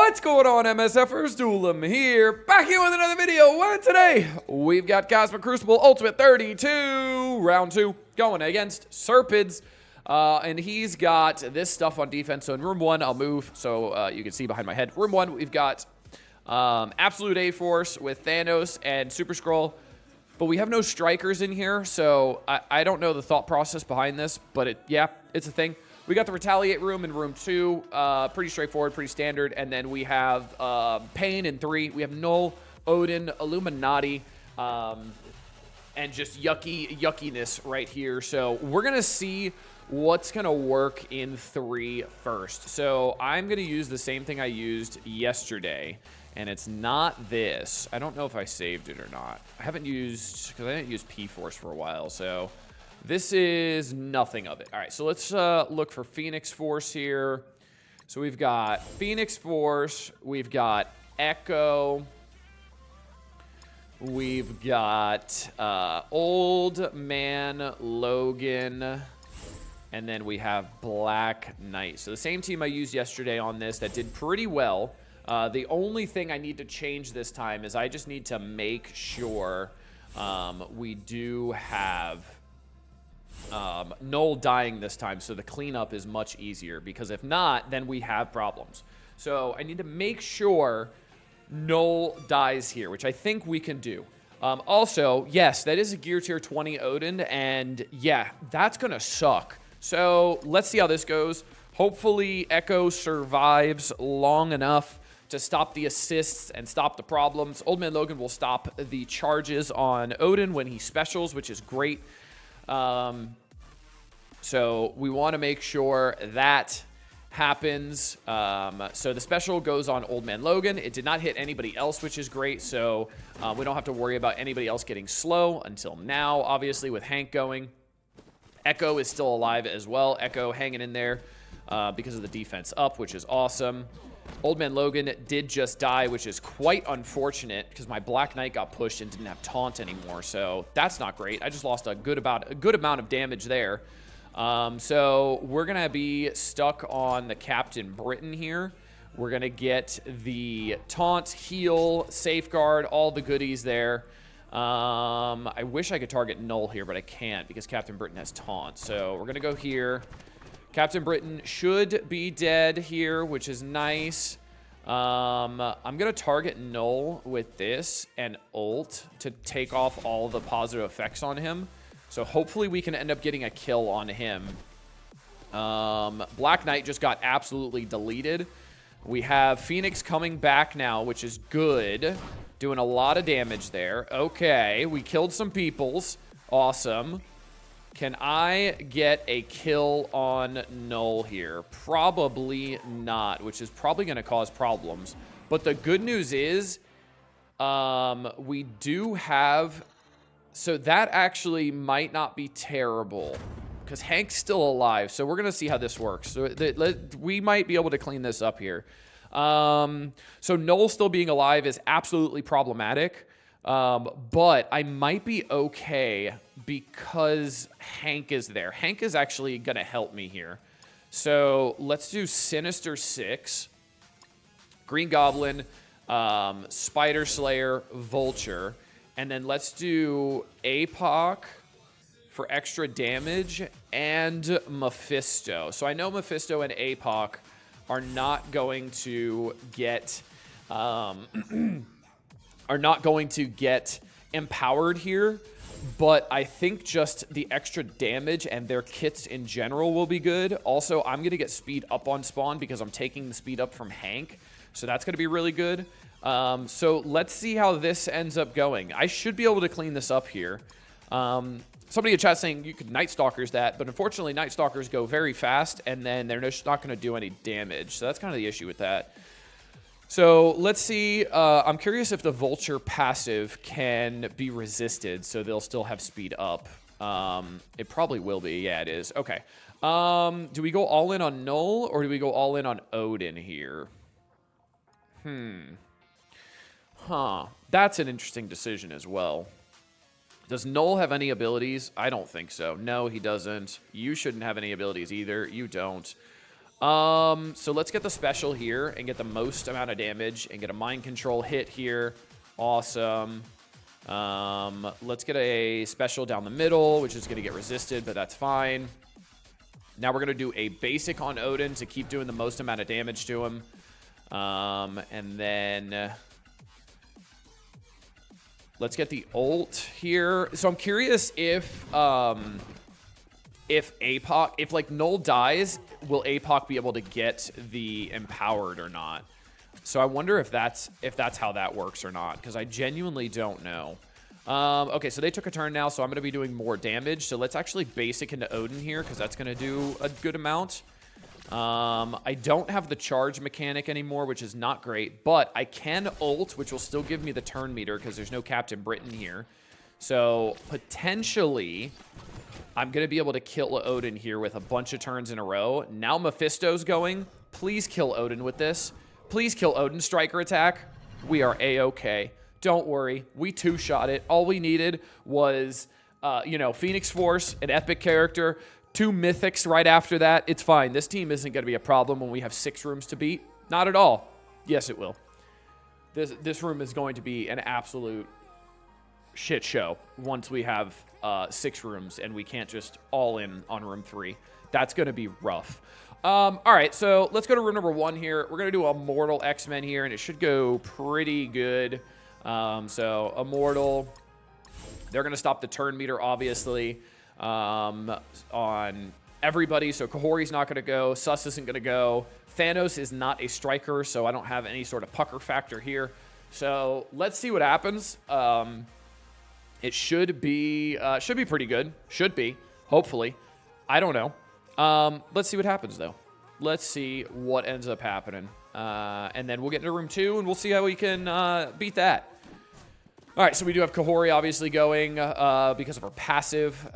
What's going on, MSFers? Duelim here, back here with another video. And today, we've got Crucible Ultimate 32, round 2, going against Serpids. And he's got this stuff on defense. So in room 1, I'll move so you can see behind my head. Room 1, we've got Absolute A-Force with Thanos and Super Skrull. But we have no strikers in here, so I don't know the thought process behind this. But it's a thing. We got the Retaliate room in room 2. Pretty straightforward, pretty standard. And then we have Pain in 3. We have Null, Odin, Illuminati, and just yuckiness right here. So we're going to see what's going to work in 3 first. So I'm going to use the same thing I used yesterday. And it's not this. I don't know if I saved it or not. I haven't used, because I didn't use P-Force for a while, so this is nothing of it. All right, so let's look for Phoenix Force here. So we've got Phoenix Force, we've got Echo, we've got Old Man Logan, and then we have Black Knight. So the same team I used yesterday on this that did pretty well. The only thing I need to change this time is I just need to make sure we do have Null dying this time, so the cleanup is much easier, because if not, then we have problems. So I need to make sure Null dies here, which I think we can do. Also, yes, that is a Gear Tier 20 Odin, and yeah, that's going to suck. So let's see how this goes. Hopefully Echo survives long enough to stop the assists and stop the problems. Old Man Logan will stop the charges on Odin when he specials, which is great. So we want to make sure that happens. So the special goes on Old Man Logan. It did not hit anybody else, which is great. So we don't have to worry about anybody else getting slow until now, obviously, with Hank going. Echo is still alive as well. Echo hanging in there because of the defense up, which is awesome. Old Man Logan did just die, which is quite unfortunate because my Black Knight got pushed and didn't have taunt anymore. So that's not great. I just lost a good amount of damage there. So we're going to be stuck on the Captain Britain here. We're going to get the taunt, heal, safeguard, all the goodies there. I wish I could target Null here, but I can't because Captain Britain has taunt. So we're going to go here. Captain Britain should be dead here, which is nice. I'm going to target Null with this and ult to take off all the positive effects on him. So hopefully we can end up getting a kill on him. Black Knight just got absolutely deleted. We have Phoenix coming back now, which is good. Doing a lot of damage there. Okay, we killed some peoples. Awesome. Can I get a kill on Null here? Probably not, which is probably going to cause problems. But the good news is we do have... So that actually might not be terrible because Hank's still alive. So we're going to see how this works. So we might be able to clean this up here. So Null still being alive is absolutely problematic. But I might be okay because Hank is there. Hank is actually going to help me here. So let's do Sinister 6, Green Goblin, Spider Slayer, Vulture. And then let's do APOC for extra damage and Mephisto. So I know Mephisto and APOC are not going to get... are not going to get empowered here, but I think just the extra damage and their kits in general will be good. Also, I'm going to get speed up on spawn because I'm taking the speed up from Hank, so that's going to be really good. So let's see how this ends up going. I should be able to clean this up here. Somebody in chat saying you could Night Stalkers that, but unfortunately Night Stalkers go very fast, and then they're just not going to do any damage, so that's kind of the issue with that. So let's see. I'm curious if the Vulture passive can be resisted, so they'll still have speed up. It probably will be. Yeah, it is. Okay. Do we go all in on Null, or do we go all in on Odin here? That's an interesting decision as well. Does Null have any abilities? I don't think so. No, he doesn't. You shouldn't have any abilities either. You don't. So let's get the special here and get the most amount of damage and get a mind control hit here. Awesome. Let's get a special down the middle, which is going to get resisted, but that's fine. Now we're going to do a basic on Odin to keep doing the most amount of damage to him. And then let's get the ult here. So I'm curious if APOC, if like Null dies, will APOC be able to get the empowered or not? So I wonder if that's how that works or not, because I genuinely don't know. Okay, so they took a turn now, so I'm going to be doing more damage. So let's actually basic into Odin here, because that's going to do a good amount. I don't have the charge mechanic anymore, which is not great, but I can ult, which will still give me the turn meter, because there's no Captain Britain here. So potentially, I'm going to be able to kill Odin here with a bunch of turns in a row. Now Mephisto's going. Please kill Odin with this. Please kill Odin. Striker attack. We are A-okay. Don't worry. We two-shot it. All we needed was, you know, Phoenix Force, an epic character, 2 mythics right after that. It's fine. This team isn't going to be a problem when we have 6 rooms to beat. Not at all. Yes, it will. This room is going to be an absolute shit show once we have 6 rooms and we can't just all in on room 3. That's going to be rough. All right, so let's go to room number 1 here. We're going to do Immortal X-Men here, and it should go pretty good. So Immortal, they're going to stop the turn meter, obviously, on everybody. So Kahori's not going to go. Sus isn't going to go. Thanos is not a striker, so I don't have any sort of pucker factor here. So let's see what happens. It should be pretty good. Should be, hopefully. I don't know. Let's see what happens, though. Let's see what ends up happening. And then we'll get into room 2, and we'll see how we can beat that. All right, so we do have Kahori obviously going because of her passive.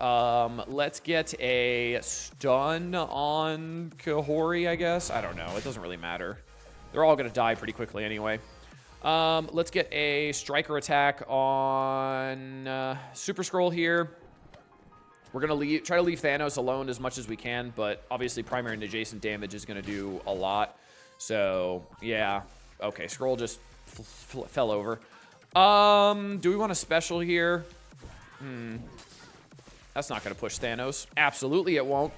Let's get a stun on Kahori, I guess. I don't know. It doesn't really matter. They're all going to die pretty quickly anyway. Let's get a striker attack on Super Skrull here. We're going to try to leave Thanos alone as much as we can, but obviously primary and adjacent damage is going to do a lot. So, yeah. Okay, Skrull just fell over. Do we want a special here? That's not going to push Thanos. Absolutely it won't.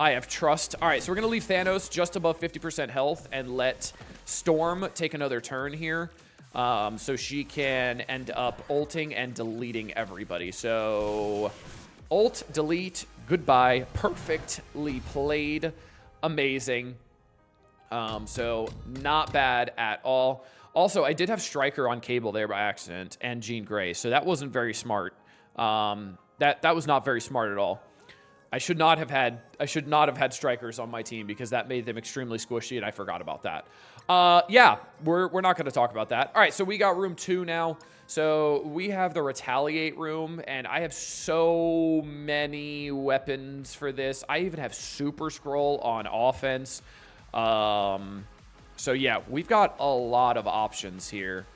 I have trust. All right, so we're going to leave Thanos just above 50% health and let Storm take another turn here. So she can end up ulting and deleting everybody. So ult, delete, goodbye. Perfectly played. Amazing. So not bad at all. Also, I did have Stryker on Cable there by accident and Jean Grey, so that wasn't very smart. That was not very smart at all. I should not have had Strikers on my team because that made them extremely squishy, and I forgot about that. Yeah, we're not going to talk about that. All right, so we got room 2 now. So we have the Retaliate room, and I have so many weapons for this. I even have Super Skrull on offense. So yeah, we've got a lot of options here.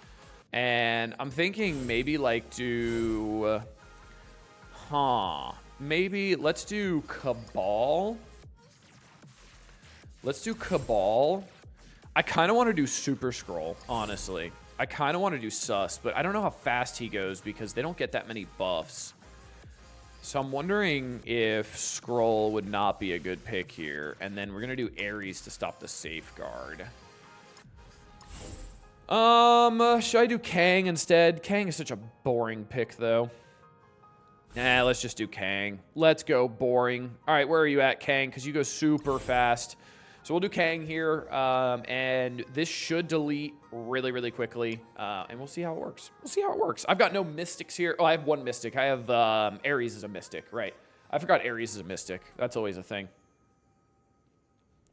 And I'm thinking maybe like do... Maybe let's do Cabal. Let's do Cabal. I kind of want to do Super Skrull, honestly. I kind of want to do Sus, but I don't know how fast he goes because they don't get that many buffs. So I'm wondering if Skrull would not be a good pick here. And then we're going to do Ares to stop the safeguard. Should I do Kang instead? Kang is such a boring pick, though. Nah, let's just do Kang. Let's go boring. All right, where are you at, Kang? Because you go super fast. So we'll do Kang here, and this should delete really, really quickly, and we'll see how it works. We'll see how it works. I've got no Mystics here. Oh, I have one Mystic. I have Ares as a Mystic, right. I forgot Ares is a Mystic. That's always a thing.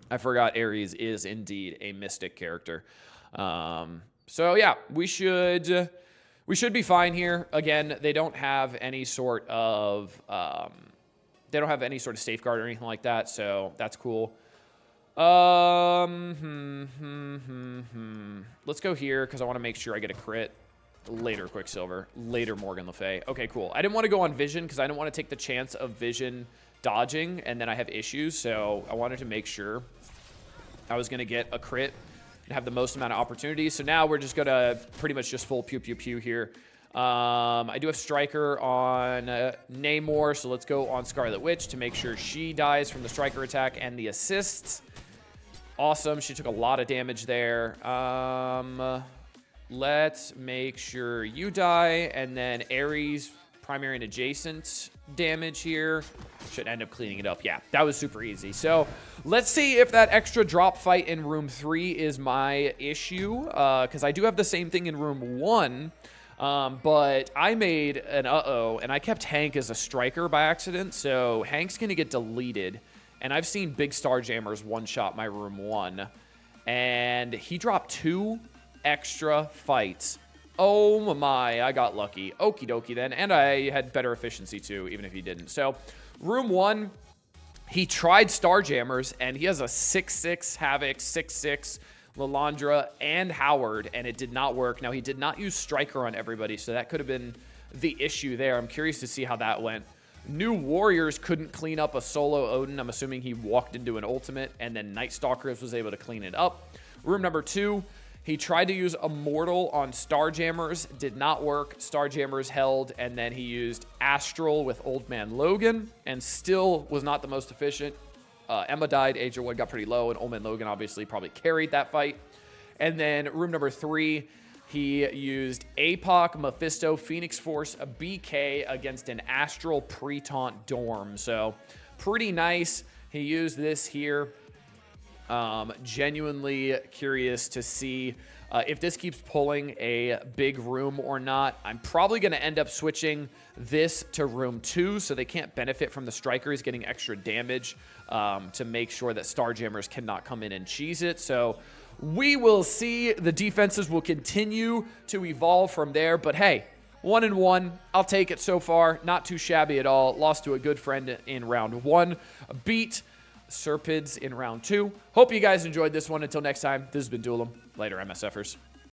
I forgot Ares is indeed a Mystic character. So, yeah, we should be fine here. Again, they don't have any sort of safeguard or anything like that, so that's cool. Let's go here because I want to make sure I get a crit. Later Quicksilver. Later Morgan Le Fay. Okay, cool. I didn't want to go on Vision because I didn't want to take the chance of Vision dodging and then I have issues, so I wanted to make sure I was going to get a crit and have the most amount of opportunities. So now we're just going to pretty much just full pew pew pew here. I do have Striker on Namor, so let's go on Scarlet Witch to make sure she dies from the Striker attack and the assists. Awesome. She took a lot of damage there. Let's make sure you die, and then Ares primary and adjacent damage here should end up cleaning it up. Yeah, that was super easy. So let's see if that extra drop fight in room 3 is my issue, because I do have the same thing in room 1, but I made an and I kept Hank as a striker by accident, so Hank's gonna get deleted. And I've seen big Starjammers one-shot my room 1, and he dropped 2 extra fights. Oh my, I got lucky. Okie dokie then. And I had better efficiency too, even if he didn't. So, room 1, he tried Starjammers, and he has a 6-6 Havoc, 6-6 Lilandra, and Howard, and it did not work. Now, he did not use Striker on everybody, so that could have been the issue there. I'm curious to see how that went. New Warriors couldn't clean up a solo Odin. I'm assuming he walked into an ultimate, and then Night Stalkers was able to clean it up. Room number 2, he tried to use Immortal on Starjammers, did not work. Starjammers held, and then he used Astral with Old Man Logan, and still was not the most efficient. Emma died, Age of 1 got pretty low, and Old Man Logan obviously probably carried that fight. And then room number 3, he used APOC, Mephisto, Phoenix Force, a BK against an Astral Pre-Taunt Dorm. So, pretty nice. He used this here. Genuinely curious to see if this keeps pulling a big room or not. I'm probably going to end up switching this to room 2 so they can't benefit from the strikers getting extra damage to make sure that Starjammers cannot come in and cheese it. So we will see. The defenses will continue to evolve from there. But hey, 1-1. I'll take it so far. Not too shabby at all. Lost to a good friend in round 1. Beat Serpids in round 2. Hope you guys enjoyed this one. Until next time, this has been Duelim. Later, MSFers.